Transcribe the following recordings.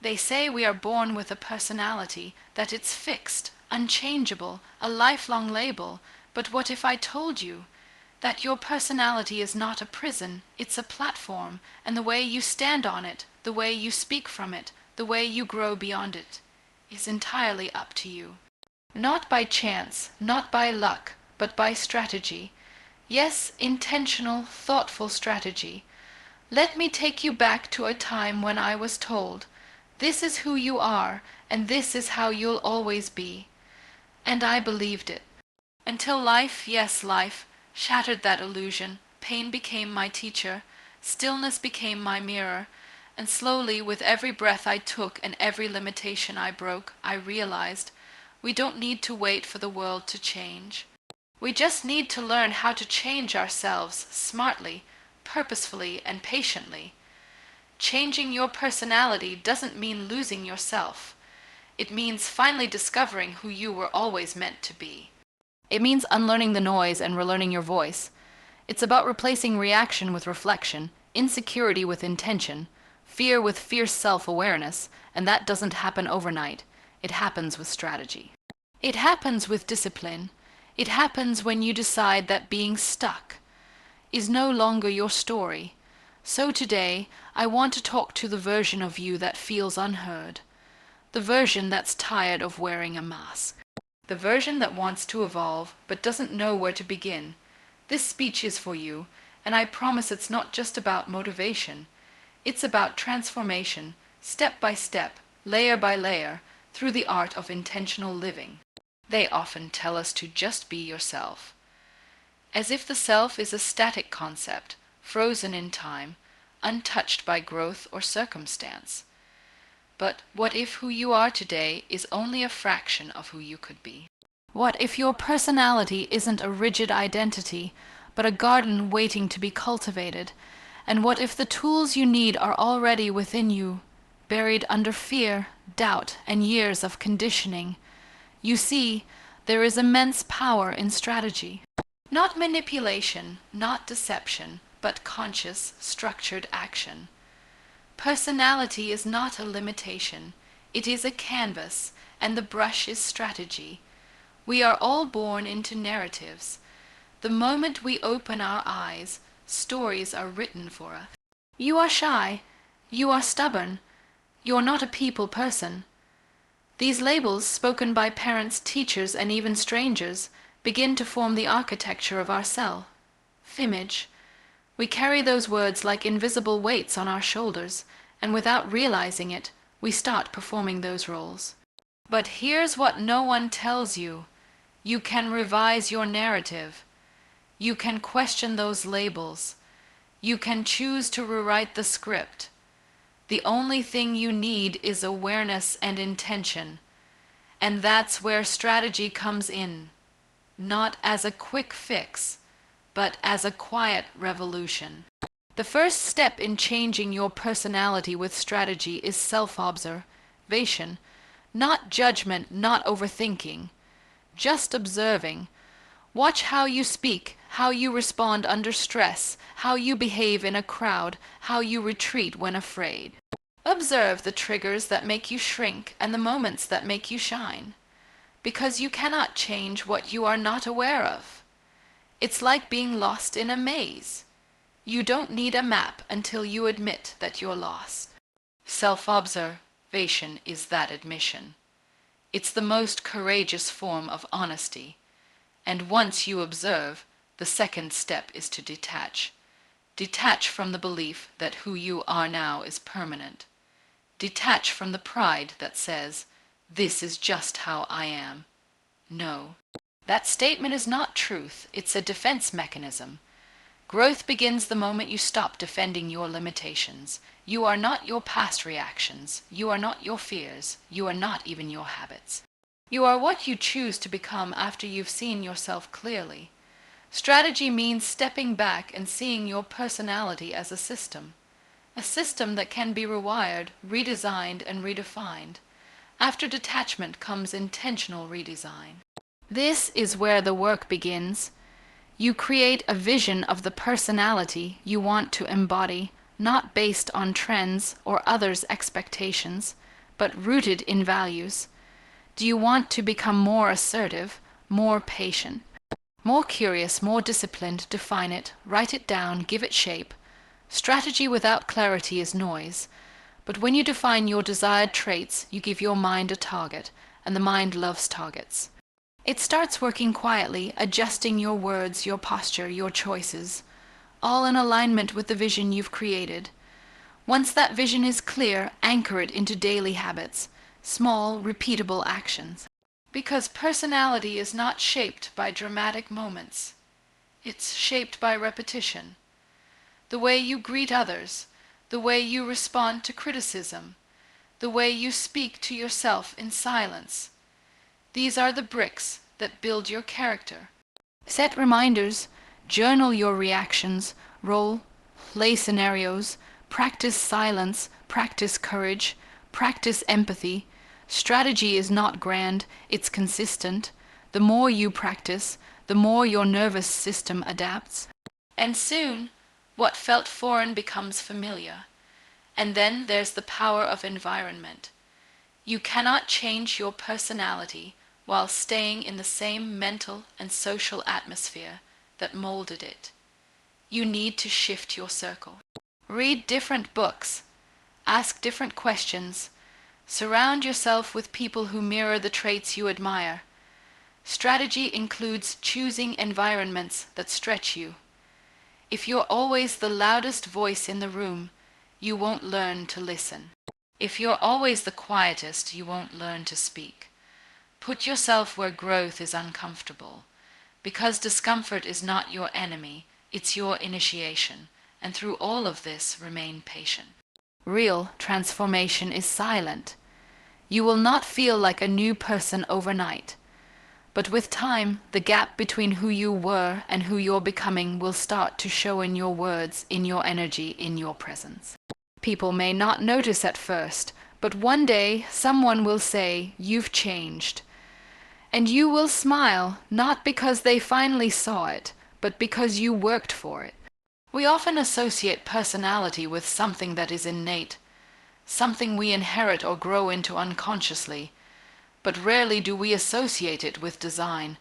They say we are born with a personality, that it's fixed, unchangeable, a lifelong label. But what if I told you that your personality is not a prison, it's a platform, and the way you stand on it, the way you speak from it, the way you grow beyond it, is entirely up to you. Not by chance, not by luck, but by strategy. Yes, intentional, thoughtful strategy. Let me take you back to a time when I was told, this is who you are, and this is how you'll always be. And I believed it. Until life, yes, life, shattered that illusion. Pain became my teacher, stillness became my mirror, and slowly, with every breath I took and every limitation I broke, I realized we don't need to wait for the world to change. We just need to learn how to change ourselves smartly, purposefully, and patiently. Changing your personality doesn't mean losing yourself. It means finally discovering who you were always meant to be. It means unlearning the noise and relearning your voice. It's about replacing reaction with reflection, insecurity with intention, fear with fierce self-awareness, and that doesn't happen overnight. It happens with strategy. It happens with discipline. It happens when you decide that being stuck is no longer your story. So today, I want to talk to the version of you that feels unheard, the version that's tired of wearing a mask, the version that wants to evolve but doesn't know where to begin. This speech is for you, and I promise it's not just about motivation. It's about transformation, step by step, layer by layer, through the art of intentional living. They often tell us to just be yourself, as if the self is a static concept, frozen in time, untouched by growth or circumstance. But what if who you are today is only a fraction of who you could be? What if your personality isn't a rigid identity, but a garden waiting to be cultivated? And what if the tools you need are already within you, buried under fear, doubt, and years of conditioning? You see, there is immense power in strategy. Not manipulation, not deception, but conscious, structured action. Personality is not a limitation. It is a canvas, and the brush is strategy. We are all born into narratives. The moment we open our eyes, stories are written for us. You are shy. You are stubborn. You're not a people person. These labels, spoken by parents, teachers, and even strangers, begin to form the architecture of our self-image. We carry those words like invisible weights on our shoulders, and without realizing it, we start performing those roles. But here's what no one tells you. You can revise your narrative. You can question those labels. You can choose to rewrite the script. The only thing you need is awareness and intention. And that's where strategy comes in. Not as a quick fix, but as a quiet revolution. The first step in changing your personality with strategy is self-observation. Not judgment, not overthinking. Just observing. Watch how you speak, how you respond under stress, how you behave in a crowd, how you retreat when afraid. Observe the triggers that make you shrink and the moments that make you shine. Because you cannot change what you are not aware of. It's like being lost in a maze. You don't need a map until you admit that you're lost. Self-observation is that admission. It's the most courageous form of honesty. And once you observe, the second step is to detach. Detach from the belief that who you are now is permanent. Detach from the pride that says, "This is just how I am." No. That statement is not truth. It's a defense mechanism. Growth begins the moment you stop defending your limitations. You are not your past reactions. You are not your fears. You are not even your habits. You are what you choose to become after you've seen yourself clearly. Strategy means stepping back and seeing your personality as a system that can be rewired, redesigned, and redefined. After detachment comes intentional redesign. This is where the work begins. You create a vision of the personality you want to embody, not based on trends or others' expectations, but rooted in values? Do you want to become more assertive, more patient, more curious, more disciplined? Define it, write it down, give it shape. Strategy without clarity is noise. But when you define your desired traits, you give your mind a target, and the mind loves targets. It starts working quietly, adjusting your words, your posture, your choices, all in alignment with the vision you've created. Once that vision is clear, anchor it into daily habits, small, repeatable actions. Because personality is not shaped by dramatic moments. It's shaped by repetition. The way you greet others, the way you respond to criticism, the way you speak to yourself in silence. These are the bricks that build your character. Set reminders, journal your reactions, role play scenarios, practice silence, practice courage, practice empathy. Strategy is not grand, it's consistent. The more you practice, the more your nervous system adapts. And soon, what felt foreign becomes familiar. And then there's the power of environment. You cannot change your personality while staying in the same mental and social atmosphere that molded it. You need to shift your circle. Read different books. Ask different questions. Surround yourself with people who mirror the traits you admire. Strategy includes choosing environments that stretch you. If you're always the loudest voice in the room, you won't learn to listen. If you're always the quietest, you won't learn to speak. Put yourself where growth is uncomfortable, because discomfort is not your enemy, it's your initiation, and through all of this, remain patient. Real transformation is silent. You will not feel like a new person overnight. But with time, the gap between who you were and who you're becoming will start to show in your words, in your energy, in your presence. People may not notice at first, but one day someone will say, "You've changed." And you will smile, not because they finally saw it, but because you worked for it. We often associate personality with something that is innate, something we inherit or grow into unconsciously, but rarely do we associate it with design.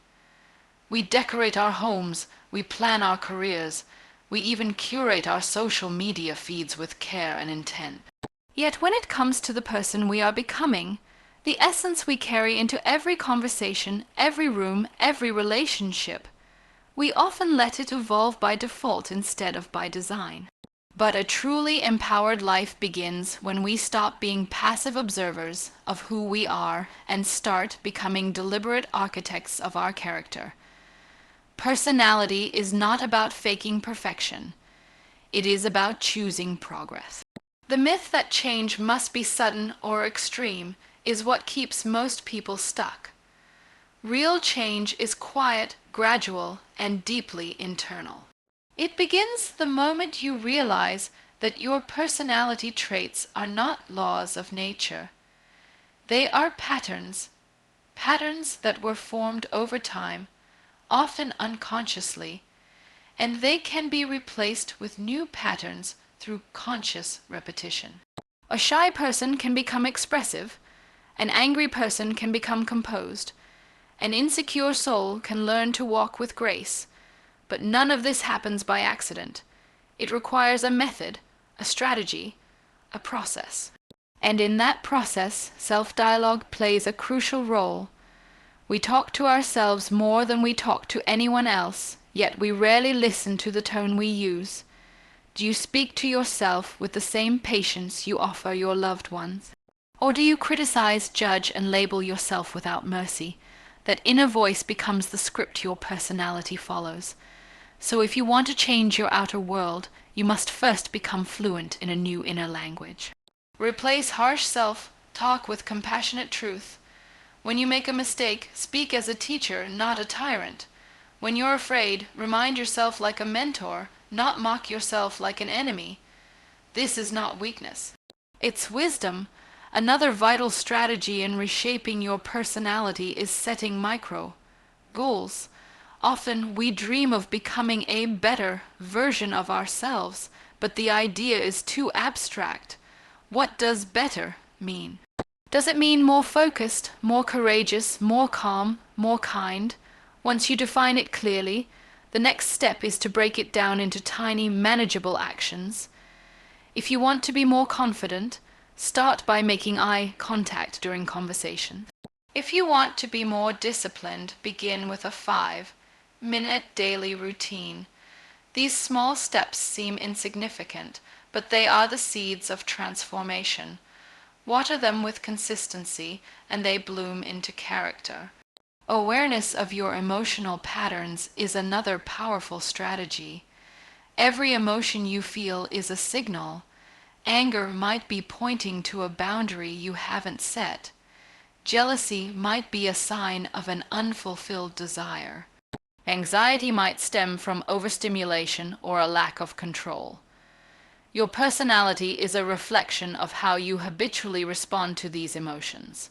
We decorate our homes, we plan our careers, we even curate our social media feeds with care and intent. Yet when it comes to the person we are becoming, the essence we carry into every conversation, every room, every relationship, we often let it evolve by default instead of by design. But a truly empowered life begins when we stop being passive observers of who we are and start becoming deliberate architects of our character. Personality is not about faking perfection. It is about choosing progress. The myth that change must be sudden or extreme is what keeps most people stuck. Real change is quiet, gradual, and deeply internal. It begins the moment you realize that your personality traits are not laws of nature. They are patterns, patterns that were formed over time, often unconsciously, and they can be replaced with new patterns through conscious repetition. A shy person can become expressive, an angry person can become composed, an insecure soul can learn to walk with grace. But none of this happens by accident. It requires a method, a strategy, a process. And in that process, self-dialogue plays a crucial role. We talk to ourselves more than we talk to anyone else, yet we rarely listen to the tone we use. Do you speak to yourself with the same patience you offer your loved ones? Or do you criticize, judge, and label yourself without mercy? That inner voice becomes the script your personality follows. So if you want to change your outer world, you must first become fluent in a new inner language. Replace harsh self-talk with compassionate truth. When you make a mistake, speak as a teacher, not a tyrant. When you're afraid, remind yourself like a mentor, not mock yourself like an enemy. This is not weakness. It's wisdom. Another vital strategy in reshaping your personality is setting micro goals. Often we dream of becoming a better version of ourselves, but the idea is too abstract. What does better mean? Does it mean more focused, more courageous, more calm, more kind? Once you define it clearly, the next step is to break it down into tiny, manageable actions. If you want to be more confident, start by making eye contact during conversation. If you want to be more disciplined, begin with a 5-minute daily routine. These small steps seem insignificant, but they are the seeds of transformation. Water them with consistency, and they bloom into character. Awareness of your emotional patterns is another powerful strategy. Every emotion you feel is a signal. Anger might be pointing to a boundary you haven't set. Jealousy might be a sign of an unfulfilled desire. Anxiety might stem from overstimulation or a lack of control. Your personality is a reflection of how you habitually respond to these emotions.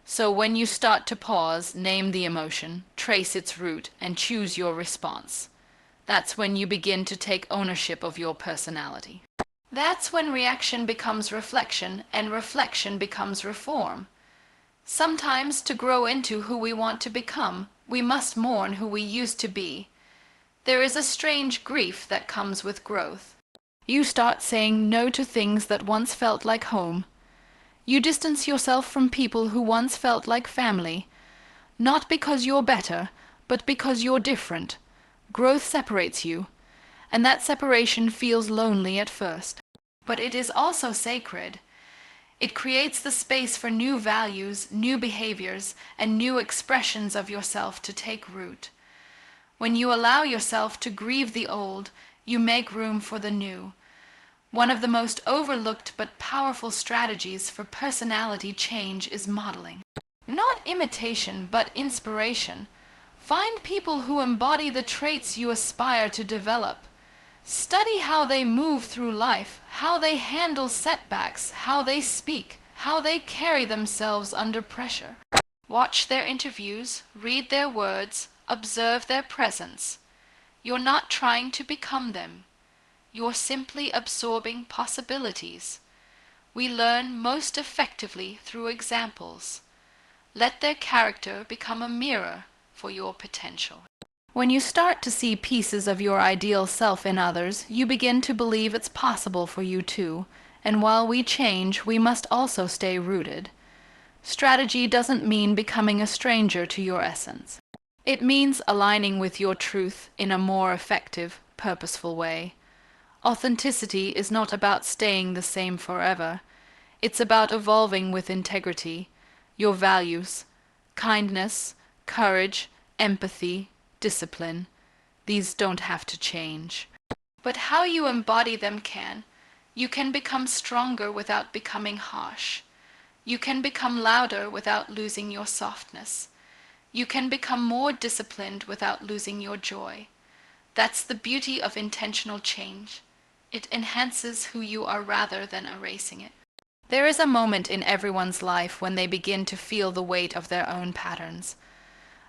So when you start to pause, name the emotion, trace its root, and choose your response, that's when you begin to take ownership of your personality. That's when reaction becomes reflection, and reflection becomes reform. Sometimes, to grow into who we want to become, we must mourn who we used to be. There is a strange grief that comes with growth. You start saying no to things that once felt like home. You distance yourself from people who once felt like family, not because you're better, but because you're different. Growth separates you, and that separation feels lonely at first. But it is also sacred. It creates the space for new values, new behaviors, and new expressions of yourself to take root. When you allow yourself to grieve the old, you make room for the new. One of the most overlooked but powerful strategies for personality change is modeling. Not imitation, but inspiration. Find people who embody the traits you aspire to develop. Study how they move through life, how they handle setbacks, how they speak, how they carry themselves under pressure. Watch their interviews, read their words, observe their presence. You're not trying to become them. You're simply absorbing possibilities. We learn most effectively through examples. Let their character become a mirror for your potential. When you start to see pieces of your ideal self in others, you begin to believe it's possible for you too, and while we change, we must also stay rooted. Strategy doesn't mean becoming a stranger to your essence. It means aligning with your truth in a more effective, purposeful way. Authenticity is not about staying the same forever. It's about evolving with integrity. Your values, kindness, courage, empathy, discipline, these don't have to change. But how you embody them can. You can become stronger without becoming harsh. You can become louder without losing your softness. You can become more disciplined without losing your joy. That's the beauty of intentional change. It enhances who you are rather than erasing it. There is a moment in everyone's life when they begin to feel the weight of their own patterns.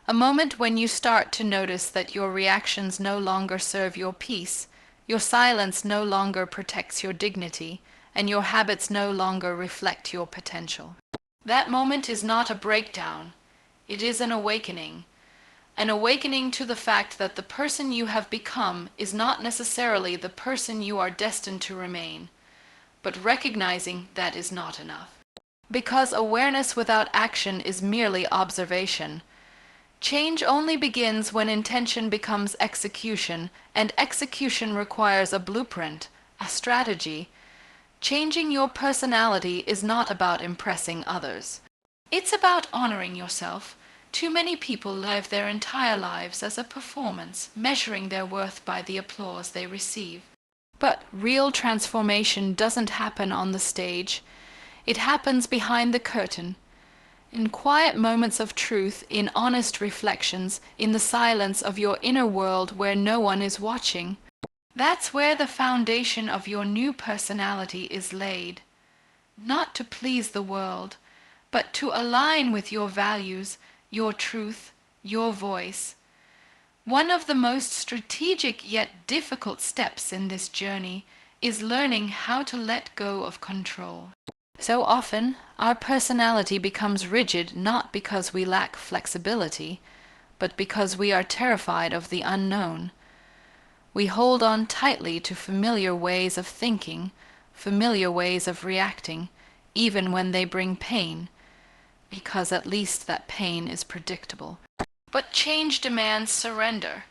A moment when you start to notice that your reactions no longer serve your peace, your silence no longer protects your dignity, and your habits no longer reflect your potential. That moment is not a breakdown. It is an awakening to the fact that the person you have become is not necessarily the person you are destined to remain, but recognizing that is not enough. Because awareness without action is merely observation. Change only begins when intention becomes execution, and execution requires a blueprint, a strategy. Changing your personality is not about impressing others. It's about honoring yourself. Too many people live their entire lives as a performance, measuring their worth by the applause they receive. But real transformation doesn't happen on the stage. It happens behind the curtain. In quiet moments of truth, in honest reflections, in the silence of your inner world where no one is watching. That's where the foundation of your new personality is laid. Not to please the world, but to align with your values, your truth, your voice. One of the most strategic yet difficult steps in this journey is learning how to let go of control. So often, our personality becomes rigid not because we lack flexibility, but because we are terrified of the unknown. We hold on tightly to familiar ways of thinking, familiar ways of reacting, even when they bring pain, because at least that pain is predictable. But change demands surrender.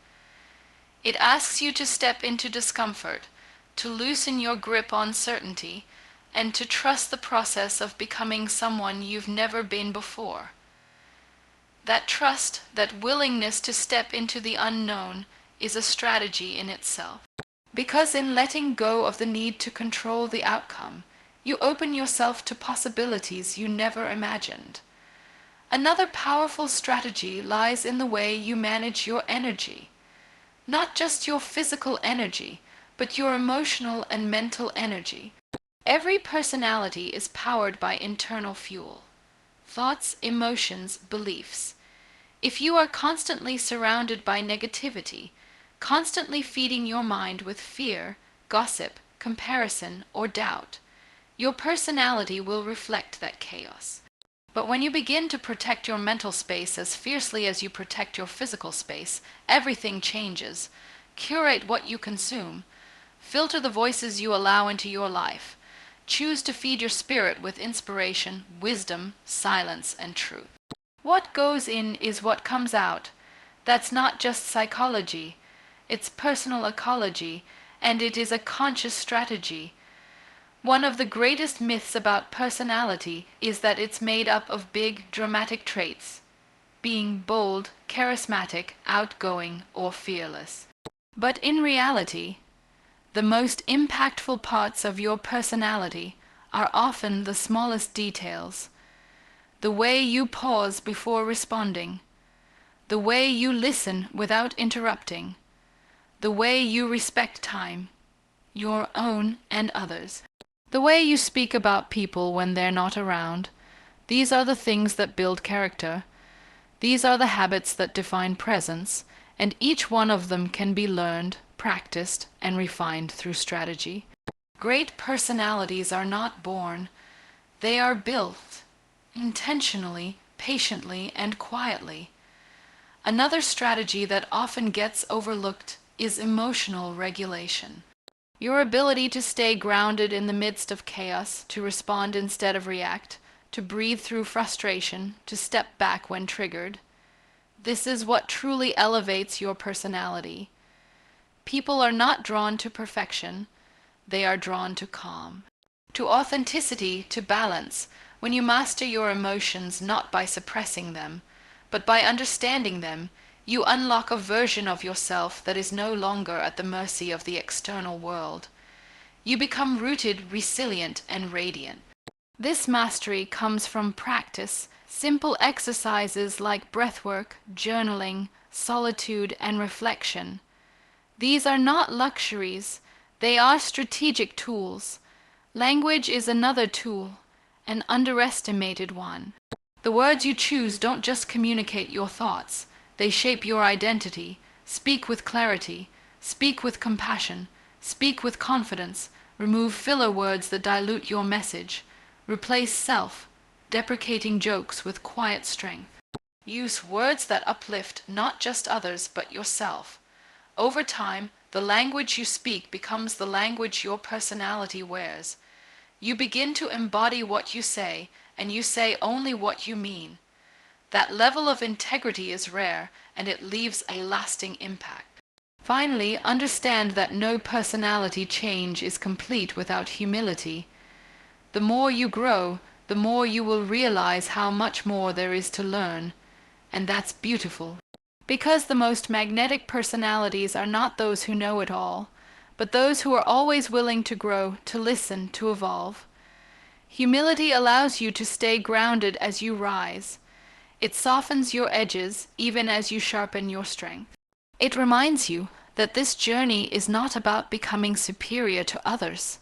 It asks you to step into discomfort, to loosen your grip on certainty, and to trust the process of becoming someone you've never been before. That trust, that willingness to step into the unknown, is a strategy in itself. Because in letting go of the need to control the outcome, you open yourself to possibilities you never imagined. Another powerful strategy lies in the way you manage your energy. Not just your physical energy, but your emotional and mental energy. Every personality is powered by internal fuel: thoughts, emotions, beliefs. If you are constantly surrounded by negativity, constantly feeding your mind with fear, gossip, comparison, or doubt, your personality will reflect that chaos. But when you begin to protect your mental space as fiercely as you protect your physical space, everything changes. Curate what you consume. Filter the voices you allow into your life. Choose to feed your spirit with inspiration, wisdom, silence, and truth. What goes in is what comes out. That's not just psychology. It's personal ecology, and it is a conscious strategy. One of the greatest myths about personality is that it's made up of big, dramatic traits: being bold, charismatic, outgoing, or fearless. But in reality, the most impactful parts of your personality are often the smallest details. The way you pause before responding, the way you listen without interrupting, the way you respect time, your own and others. The way you speak about people when they're not around. These are the things that build character. These are the habits that define presence, and each one of them can be learned, practiced, and refined through strategy. Great personalities are not born. They are built, intentionally, patiently, and quietly. Another strategy that often gets overlooked is emotional regulation. Your ability to stay grounded in the midst of chaos, to respond instead of react, to breathe through frustration, to step back when triggered. This is what truly elevates your personality. People are not drawn to perfection, they are drawn to calm, to authenticity, to balance. When you master your emotions not by suppressing them, but by understanding them, you unlock a version of yourself that is no longer at the mercy of the external world. You become rooted, resilient, and radiant. This mastery comes from practice, simple exercises like breathwork, journaling, solitude, and reflection. These are not luxuries, they are strategic tools. Language is another tool, an underestimated one. The words you choose don't just communicate your thoughts, they shape your identity. Speak with clarity, speak with compassion, speak with confidence. Remove filler words that dilute your message. Replace self-deprecating jokes with quiet strength. Use words that uplift not just others but yourself. Over time, the language you speak becomes the language your personality wears. You begin to embody what you say, and you say only what you mean. That level of integrity is rare, and it leaves a lasting impact. Finally, understand that no personality change is complete without humility. The more you grow, the more you will realize how much more there is to learn, and that's beautiful. Because the most magnetic personalities are not those who know it all, but those who are always willing to grow, to listen, to evolve. Humility allows you to stay grounded as you rise. It softens your edges even as you sharpen your strength. It reminds you that this journey is not about becoming superior to others.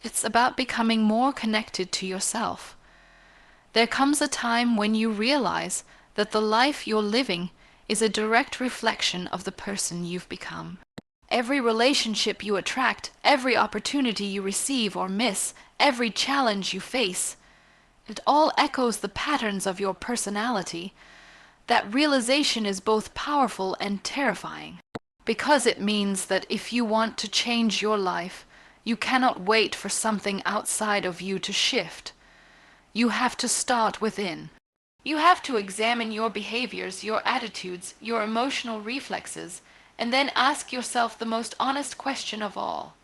It's about becoming more connected to yourself. There comes a time when you realize that the life you're living is a direct reflection of the person you've become. Every relationship you attract, every opportunity you receive or miss, every challenge you face, it all echoes the patterns of your personality. That realization is both powerful and terrifying, because it means that if you want to change your life, you cannot wait for something outside of you to shift. You have to start within. You have to examine your behaviors, your attitudes, your emotional reflexes, and then ask yourself the most honest question of all.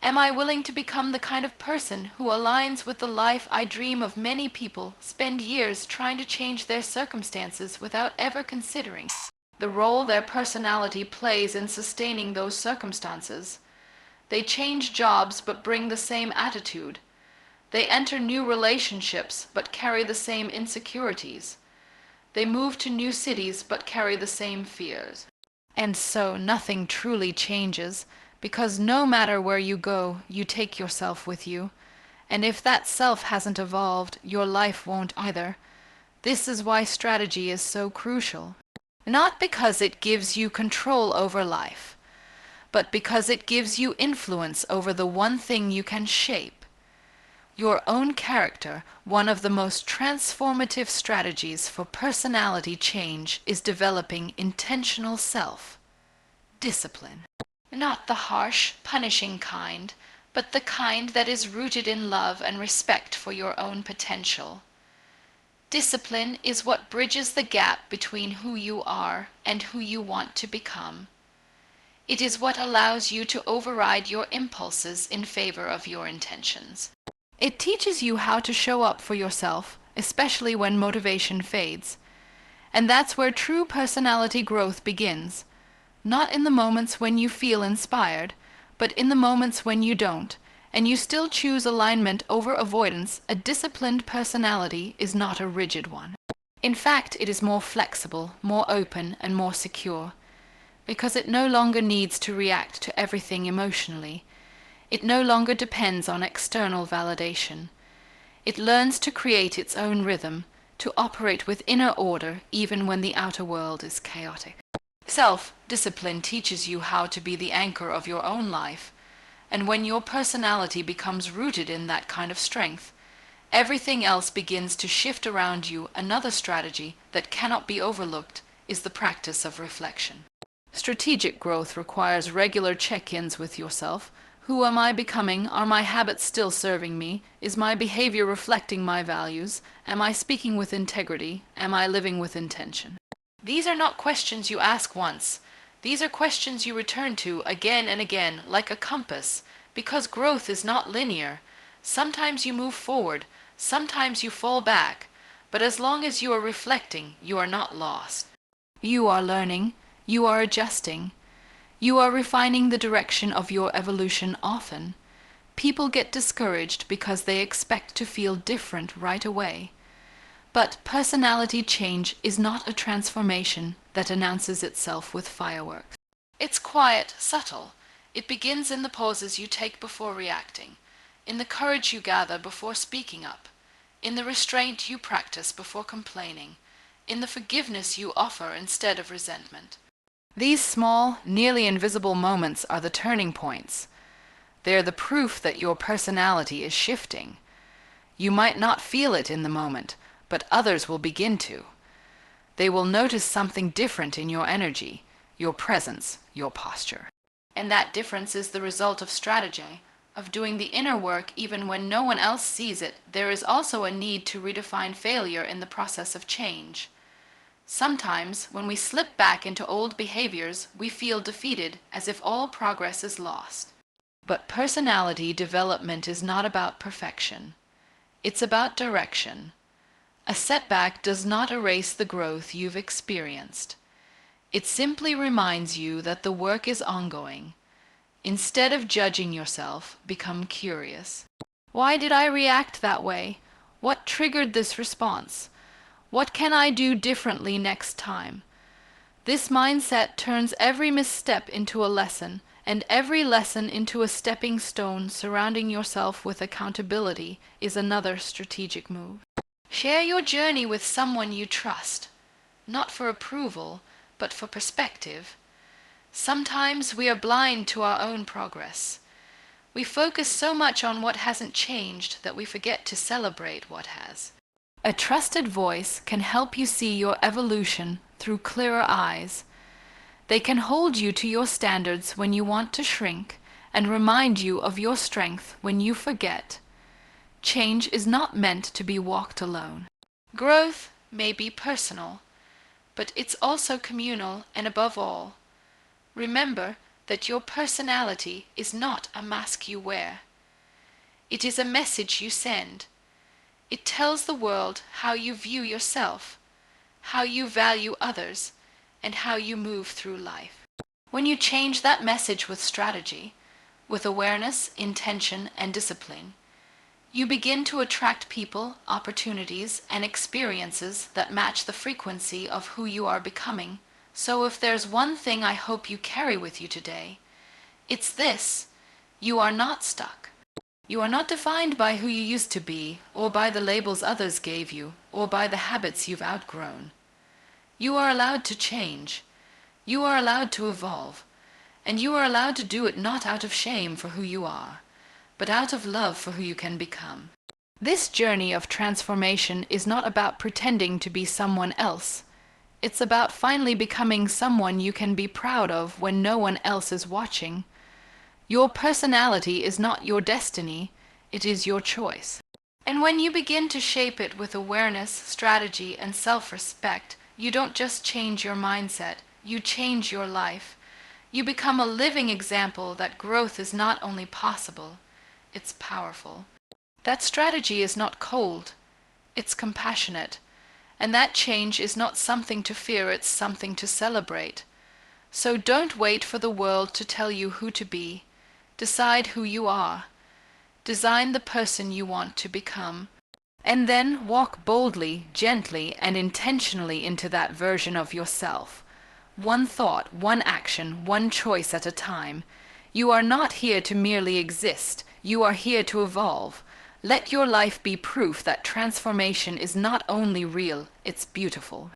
Am I willing to become the kind of person who aligns with the life I dream of? Many people spend years trying to change their circumstances without ever considering the role their personality plays in sustaining those circumstances. They change jobs but bring the same attitude. They enter new relationships but carry the same insecurities. They move to new cities but carry the same fears. And so nothing truly changes, because no matter where you go, you take yourself with you. And if that self hasn't evolved, your life won't either. This is why strategy is so crucial. Not because it gives you control over life, but because it gives you influence over the one thing you can shape. Your own character. One of the most transformative strategies for personality change is developing intentional self-discipline. Not the harsh, punishing kind, but the kind that is rooted in love and respect for your own potential. Discipline is what bridges the gap between who you are and who you want to become. It is what allows you to override your impulses in favor of your intentions. It teaches you how to show up for yourself, especially when motivation fades. And that's where true personality growth begins. Not in the moments when you feel inspired, but in the moments when you don't, and you still choose alignment over avoidance. A disciplined personality is not a rigid one. In fact, it is more flexible, more open, and more secure, because it no longer needs to react to everything emotionally. It no longer depends on external validation. It learns to create its own rhythm, to operate with inner order even when the outer world is chaotic. Self-discipline teaches you how to be the anchor of your own life, and when your personality becomes rooted in that kind of strength, everything else begins to shift around you. Another strategy that cannot be overlooked is the practice of reflection. Strategic growth requires regular check-ins with yourself. Who am I becoming? Are my habits still serving me? Is my behavior reflecting my values? Am I speaking with integrity? Am I living with intention? These are not questions you ask once. These are questions you return to again and again, like a compass, because growth is not linear. Sometimes you move forward, sometimes you fall back, but as long as you are reflecting, you are not lost. You are learning, you are adjusting, you are refining the direction of your evolution. Often, people get discouraged because they expect to feel different right away. But personality change is not a transformation that announces itself with fireworks. It's quiet, subtle. It begins in the pauses you take before reacting, in the courage you gather before speaking up, in the restraint you practice before complaining, in the forgiveness you offer instead of resentment. These small, nearly invisible moments are the turning points. They're the proof that your personality is shifting. You might not feel it in the moment, but others will begin to. They will notice something different in your energy, your presence, your posture. And that difference is the result of strategy, of doing the inner work even when no one else sees it. There is also a need to redefine failure in the process of change. Sometimes, when we slip back into old behaviors, we feel defeated, as if all progress is lost. But personality development is not about perfection. It's about direction. A setback does not erase the growth you've experienced. It simply reminds you that the work is ongoing. Instead of judging yourself, become curious. Why did I react that way? What triggered this response? What can I do differently next time? This mindset turns every misstep into a lesson, and every lesson into a stepping stone. Surrounding yourself with accountability is another strategic move. Share your journey with someone you trust, not for approval, but for perspective. Sometimes we are blind to our own progress. We focus so much on what hasn't changed that we forget to celebrate what has. A trusted voice can help you see your evolution through clearer eyes. They can hold you to your standards when you want to shrink and remind you of your strength when you forget. Change is not meant to be walked alone. Growth may be personal, but it's also communal, and above all, remember that your personality is not a mask you wear. It is a message you send. It tells the world how you view yourself, how you value others, and how you move through life. When you change that message with strategy, with awareness, intention, and discipline, you begin to attract people, opportunities, and experiences that match the frequency of who you are becoming. So if there's one thing I hope you carry with you today, it's this: you are not stuck. You are not defined by who you used to be, or by the labels others gave you, or by the habits you've outgrown. You are allowed to change. You are allowed to evolve. And you are allowed to do it not out of shame for who you are, but out of love for who you can become. This journey of transformation is not about pretending to be someone else. It's about finally becoming someone you can be proud of when no one else is watching. Your personality is not your destiny, it is your choice. And when you begin to shape it with awareness, strategy, and self-respect, you don't just change your mindset, you change your life. You become a living example that growth is not only possible, it's powerful. That strategy is not cold, it's compassionate. And that change is not something to fear, it's something to celebrate. So don't wait for the world to tell you who to be. Decide who you are. Design the person you want to become. And then walk boldly, gently, and intentionally into that version of yourself. One thought, one action, one choice at a time. You are not here to merely exist. You are here to evolve. Let your life be proof that transformation is not only real, it's beautiful.